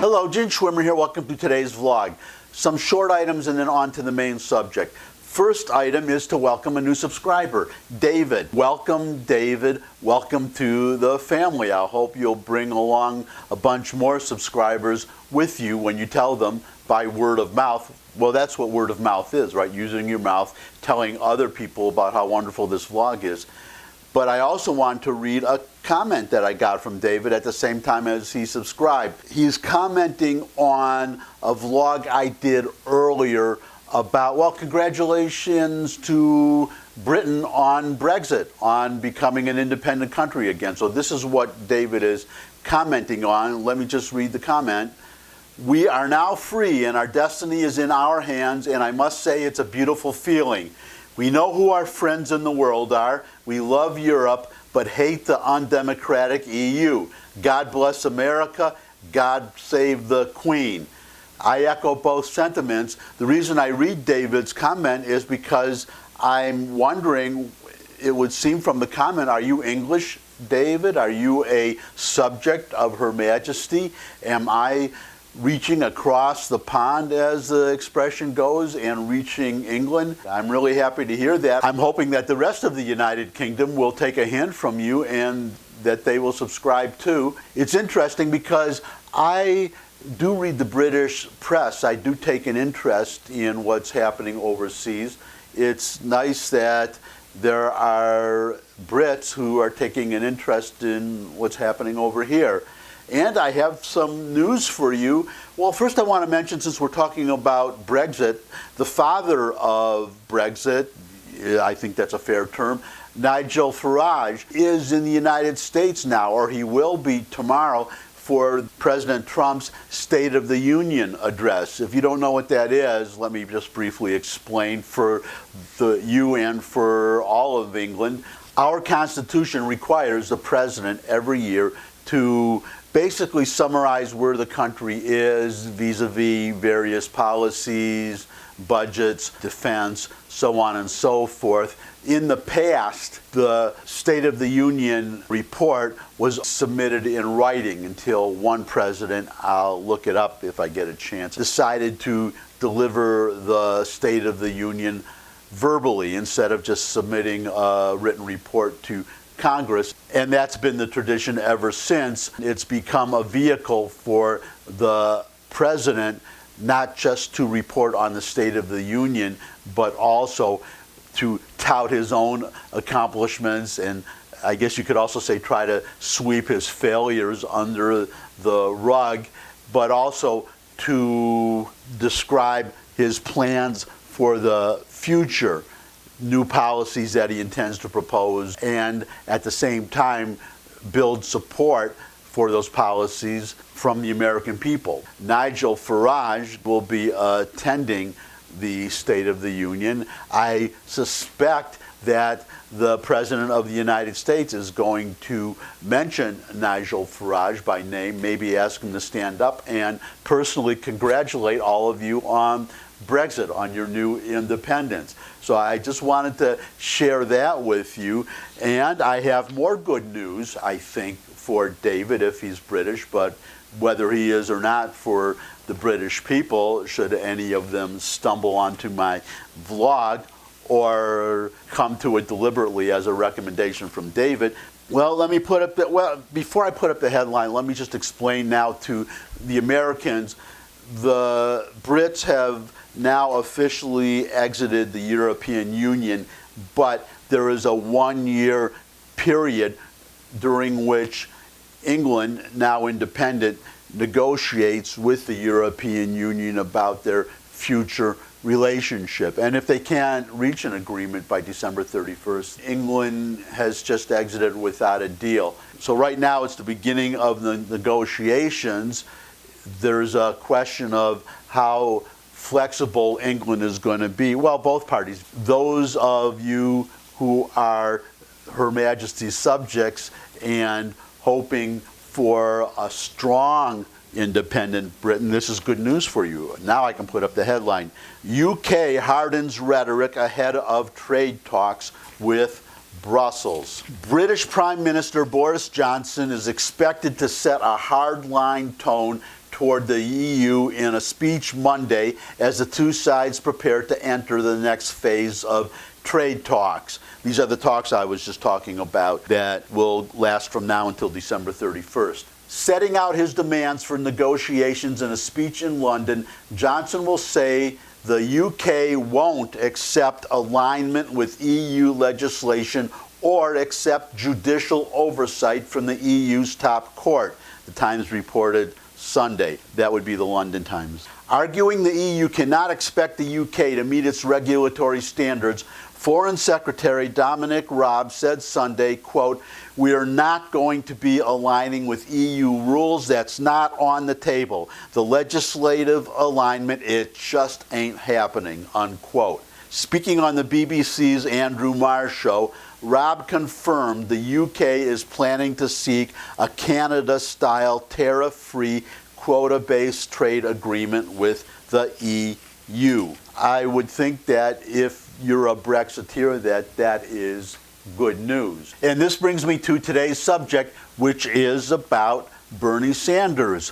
Hello, Gene Schwimmer here. Welcome to today's vlog. Some short items and then on to the main subject. First item is to welcome a new subscriber, David. Welcome, David. Welcome to the family. I hope you'll bring along a bunch more subscribers with you when you tell them by word of mouth. Well, that's what word of mouth is, right? Using your mouth, telling other people about how wonderful this vlog is. But I also want to read a comment that I got from David at the same time as he subscribed. He's commenting on a vlog I did earlier about, well, congratulations to Britain on Brexit, on becoming an independent country again. So this is what David is commenting on. Let me just read the comment. We are now free and our destiny is in our hands, and I must say it's a beautiful feeling. We know who our friends in the world are. We love Europe, but hate the undemocratic EU. God bless America. God save the Queen. I echo both sentiments. The reason I read David's comment is because I'm wondering, it would seem from the comment, are you English, David? Are you a subject of Her Majesty? Am I reaching across the pond, as the expression goes, and reaching England? I'm really happy to hear that. I'm hoping that the rest of the United Kingdom will take a hint from you and that they will subscribe too. It's interesting because I do read the British press. I do take an interest in what's happening overseas. It's nice that there are Brits who are taking an interest in what's happening over here. And I have some news for you. Well, first I want to mention, since we're talking about Brexit, the father of Brexit, I think that's a fair term, Nigel Farage, is in the United States now, or he will be tomorrow, for President Trump's State of the Union address. If you don't know what that is, let me just briefly explain for you and for all of England. Our Constitution requires the president every year to basically summarize where the country is vis-a-vis various policies, budgets, defense, so on and so forth. In the past, the State of the Union report was submitted in writing until one president, I'll look it up if I get a chance, decided to deliver the State of the Union verbally instead of just submitting a written report to Congress, and that's been the tradition ever since. It's become a vehicle for the president not just to report on the State of the Union, but also to tout his own accomplishments, and I guess you could also say try to sweep his failures under the rug, but also to describe his plans for the future, new policies that he intends to propose, and at the same time build support for those policies from the American people. Nigel Farage will be attending the State of the Union. I suspect that the President of the United States is going to mention Nigel Farage by name, maybe ask him to stand up and personally congratulate all of you on Brexit, on your new independence. So I just wanted to share that with you. And I have more good news, I think, for David if he's British, but whether he is or not, for the British people, should any of them stumble onto my vlog or come to it deliberately as a recommendation from David. Well, let me put up the, before I put up the headline, let me just explain now to the Americans. The Brits have now officially exited the European Union, but there is a 1-year period during which England, now independent, negotiates with the European Union about their future relationship. And if they can't reach an agreement by December 31st, England has just exited without a deal. So right now it's the beginning of the negotiations. There's a question of how flexible England is going to be. Well, both parties. Those of you who are Her Majesty's subjects and hoping for a strong independent Britain, this is good news for you. Now I can put up the headline. UK hardens rhetoric ahead of trade talks with Brussels. British Prime Minister Boris Johnson is expected to set a hardline tone toward the EU in a speech Monday as the two sides prepare to enter the next phase of trade talks. These are the talks I was just talking about that will last from now until December 31st. Setting out his demands for negotiations in a speech in London, Johnson will say the UK won't accept alignment with EU legislation or accept judicial oversight from the EU's top court, the Times reported Sunday. That would be the London Times. Arguing the EU cannot expect the UK to meet its regulatory standards, Foreign Secretary Dominic Raab said Sunday, quote, "We are not going to be aligning with EU rules. That's not on the table. The legislative alignment, it just ain't happening," unquote. Speaking on the BBC's Andrew Marr show, Raab confirmed the UK is planning to seek a Canada-style tariff-free, quota-based trade agreement with the EU. I would think that if you're a Brexiteer, that is good news. And this brings me to today's subject, which is about Bernie Sanders.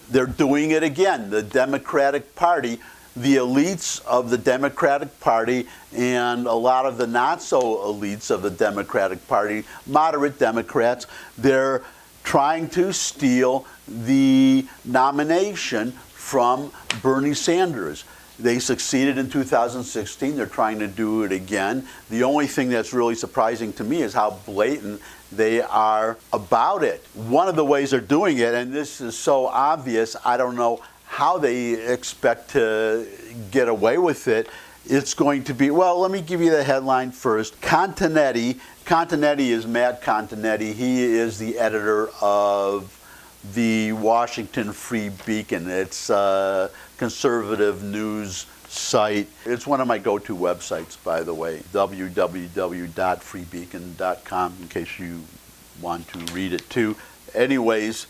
They're doing it again. The Democratic Party, the elites of the Democratic Party and a lot of the not-so-elites of the Democratic Party, moderate Democrats, they're trying to steal the nomination from Bernie Sanders. They succeeded in 2016. They're trying to do it again. The only thing that's really surprising to me is how blatant they are about it. One of the ways they're doing it, and this is so obvious, I don't know how they expect to get away with it. It's going to be, well, let me give you the headline first. Continetti is Matt Continetti. He is the editor of the Washington Free Beacon. It's a conservative news site. It's one of my go-to websites, by the way, www.freebeacon.com, in case you want to read it too. Anyways,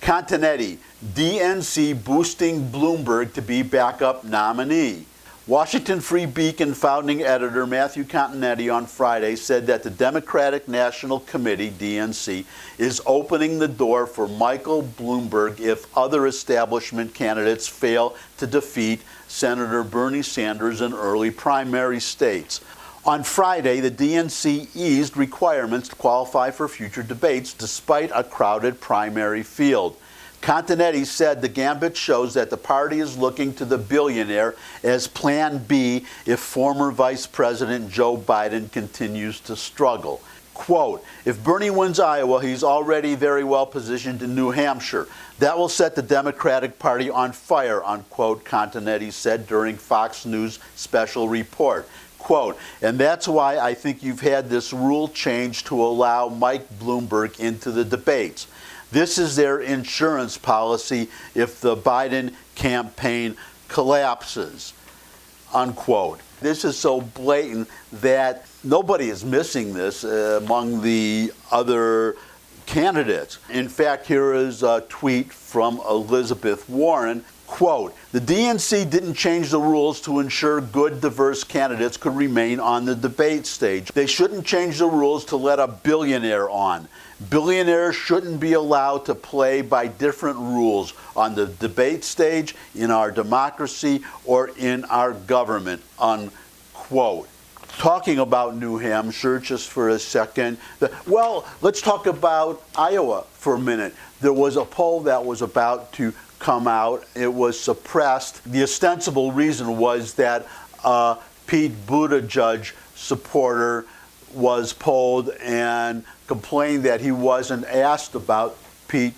Continetti, DNC boosting Bloomberg to be backup nominee. Washington Free Beacon founding editor Matthew Continetti on Friday said that the Democratic National Committee, DNC, is opening the door for Michael Bloomberg if other establishment candidates fail to defeat Senator Bernie Sanders in early primary states. On Friday, the DNC eased requirements to qualify for future debates despite a crowded primary field. Continetti said the gambit shows that the party is looking to the billionaire as Plan B if former Vice President Joe Biden continues to struggle. Quote, "If Bernie wins Iowa, he's already very well positioned in New Hampshire. That will set the Democratic Party on fire," unquote, Continetti said during Fox News' special report. Quote, "And that's why I think you've had this rule change to allow Mike Bloomberg into the debates. This is their insurance policy if the Biden campaign collapses," unquote. This is so blatant that nobody is missing this among the other candidates. In fact, here is a tweet from Elizabeth Warren. Quote, "The DNC didn't change the rules to ensure good, diverse candidates could remain on the debate stage. They shouldn't change the rules to let a billionaire on. Billionaires shouldn't be allowed to play by different rules on the debate stage, in our democracy, or in our government," unquote. Talking about New Hampshire just for a second. Well, let's talk about Iowa for a minute. There was a poll that was about to come out. It was suppressed. The ostensible reason was that Pete Buttigieg supporter was polled and complained that he wasn't asked about Pete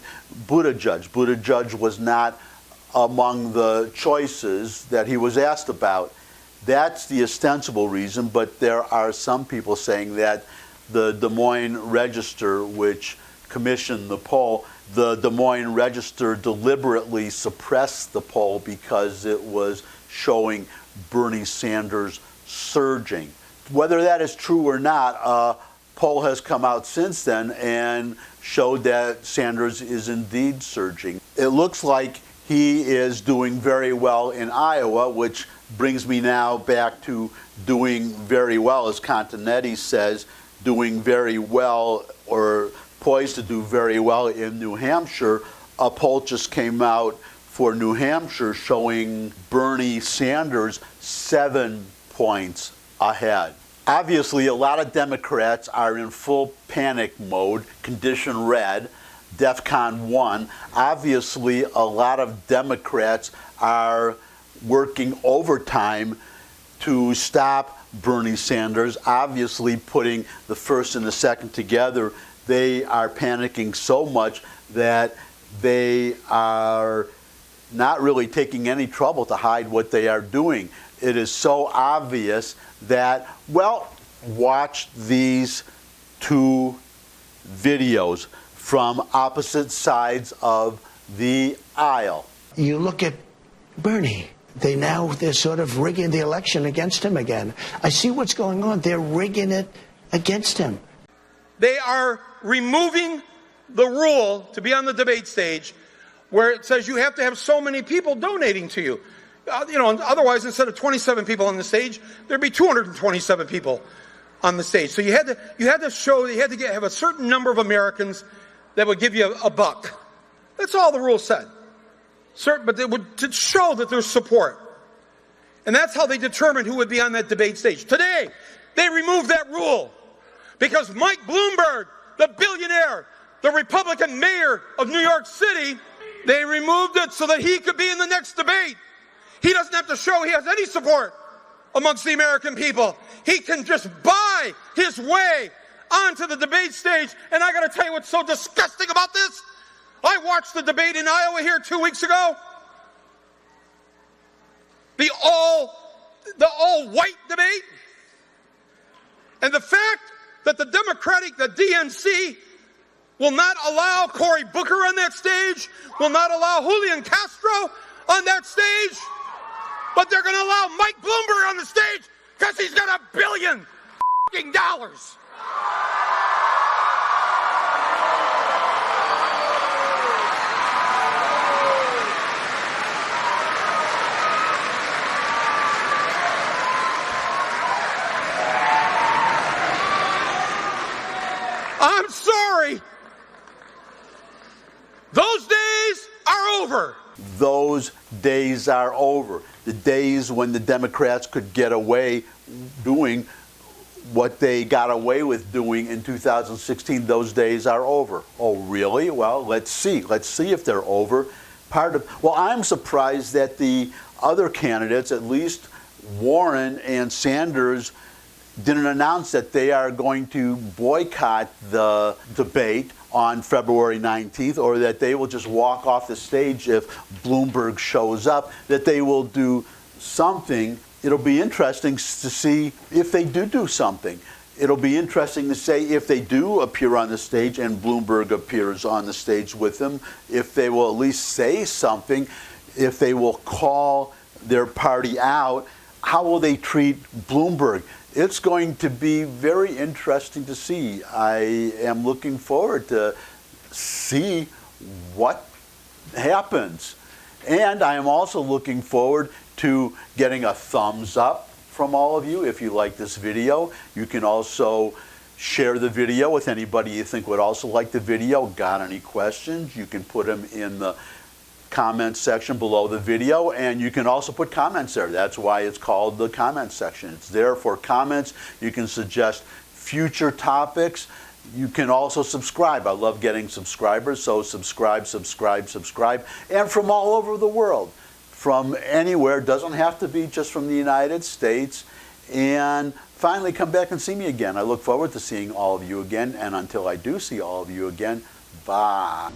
Buttigieg. Buttigieg was not among the choices that he was asked about. That's the ostensible reason, but there are some people saying that the Des Moines Register, which commissioned the poll, the Des Moines Register deliberately suppressed the poll because it was showing Bernie Sanders surging. Whether that is true or not, a poll has come out since then and showed that Sanders is indeed surging. It looks like he is doing very well in Iowa, which brings me now back to doing very well, as Continetti says, doing very well or poised to do very well in New Hampshire. A poll just came out for New Hampshire showing Bernie Sanders 7 points ahead. Obviously, a lot of Democrats are in full panic mode, condition red, DEFCON 1. Obviously, a lot of Democrats are working overtime to stop Bernie Sanders. Obviously, putting the first and the second together, they are panicking so much that they are not really taking any trouble to hide what they are doing. It is so obvious that, well, watch these two videos from opposite sides of the aisle. You look at Bernie. They're sort of rigging the election against him again. I see what's going on. They're rigging it against him. They are removing the rule to be on the debate stage where it says you have to have so many people donating to you. Otherwise, instead of 27 people on the stage, there'd be 227 people on the stage. So you had to have a certain number of Americans that would give you a buck. That's all the rule said. But they would to show that there's support. And that's how they determined who would be on that debate stage. Today, they removed that rule because Mike Bloomberg, the billionaire, the Republican mayor of New York City, they removed it so that he could be in the next debate. He doesn't have to show he has any support amongst the American people. He can just buy his way onto the debate stage. And I got to tell you what's so disgusting about this. I watched the debate in Iowa here 2 weeks ago. The all-white debate. And the fact that the DNC will not allow Cory Booker on that stage, will not allow Julian Castro on that stage, but they're going to allow Mike Bloomberg on the stage because he's got $1 billion. I'm sorry. Those days are over. Those days are over. The days when the Democrats could get away doing what they got away with doing in 2016, those days are over. Oh, really? Well, let's see. Let's see if they're over. I'm surprised that the other candidates, at least Warren and Sanders, didn't announce that they are going to boycott the debate on February 19th, or that they will just walk off the stage if Bloomberg shows up, that they will do something. It'll be interesting to see if they do something. It'll be interesting to say if they do appear on the stage and Bloomberg appears on the stage with them, if they will at least say something, if they will call their party out. How will they treat Bloomberg? It's going to be very interesting to see. I am looking forward to see what happens. And I am also looking forward to getting a thumbs up from all of you if you like this video. You can also share the video with anybody you think would also like the video. Got any questions? You can put them in the comment section below the video, and you can also put comments there. That's why it's called the comment section. It's there for comments. You can suggest future topics. You can also subscribe. I love getting subscribers, so subscribe. And from all over the world, from anywhere. Doesn't have to be just from the United States. And finally, come back and see me again. I look forward to seeing all of you again, and until I do see all of you again, bye.